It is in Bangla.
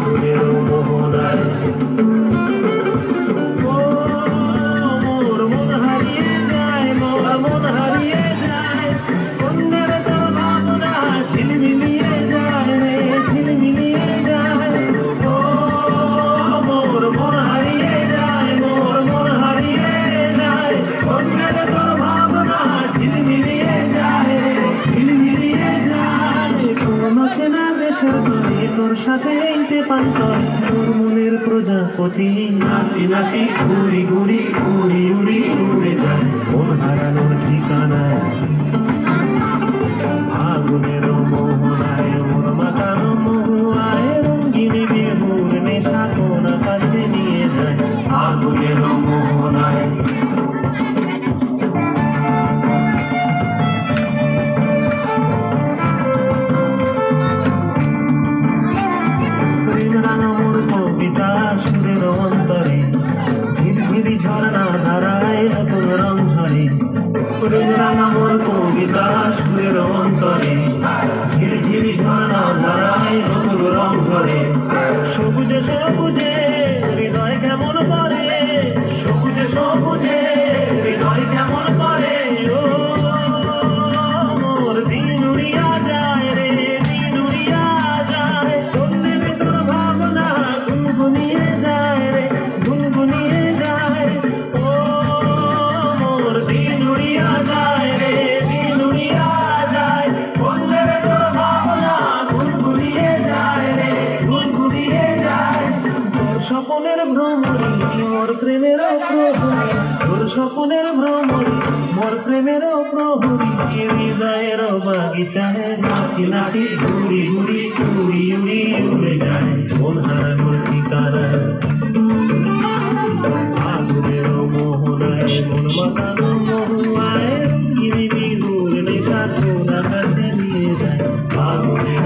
ফাগুনের মোহনায় মোর মন হারিয়ে যায়, মোর মন হারিয়ে যায়, অন্যের তোর ভাবনা ঝিলমিলিয়ে যায় রে, ঝিলমিলিয়ে যায়। ও মোর মন হারিয়ে যায়, মোর মন হারিয়ে যায়, অন্যের তোর ভাবনা ঝিলমিলিয়ে যায় রে, ঝিলমিলিয়ে যায়। কোন চেনা দেশের তরে তোর সাথে এইতে পান্তর, তোর মনের প্রজাপতি নাচি নাচি ঘুরি ঘুরি উড়ি উড়ি উড়ে যায় মন হারানোর ঠিকানায়। ফাগুনের মোহনায় মোর মাতানো মহুয়ায় রঙ্গিনী বেহুর নেশা কোন কাছে নিয়ে যায়। ফাগুনের মোহনায় কবিতা সুরের অন্তরে ঝিরঝিরি ঝর্ণা ধারায় নতুন রং ঝরে। মোর কবিতা সুরের অন্তরে ঝিরঝিরি ঝর্ণা ধারায় নতুন রং ঝরে। সবুজে সবুজে হৃদয় কেমন করে, সবুজে সবুজে হৃদয় কেমন করে। ও মোর দিন উড়িয়া যায় রে, দিন উড়িয়া যায়, অন্যের তোর ভাবনা গুনগুনিয়ে যায় রে, গুনগুনিয়ে যায়। ও মোর দিন উড়িয়া যায় রে, দিন উড়িয়া যায়, অন্যের তোর ভাবনা গুনগুনিয়ে যায় রে, গুনগুনিয়ে যায়। তোর স্বপনের ভ্রমণী মোর প্রেমের প্রহরী, তোর স্বপনের ভ্রমণী মোর প্রেমের প্রহরী, হৃদয়ের বাগিচায় নাচি নাচি ঘুরি ঘুরি উড়ি উড়ি উড়ে যায় মন হারানোর ঠিকানায়। ফাগুনের মোহনায় মন মাতানো মহুয়ায় রঙ্গিনী বিহুর নেশা কোন কাছে নিয়ে যায়। ফাগুনের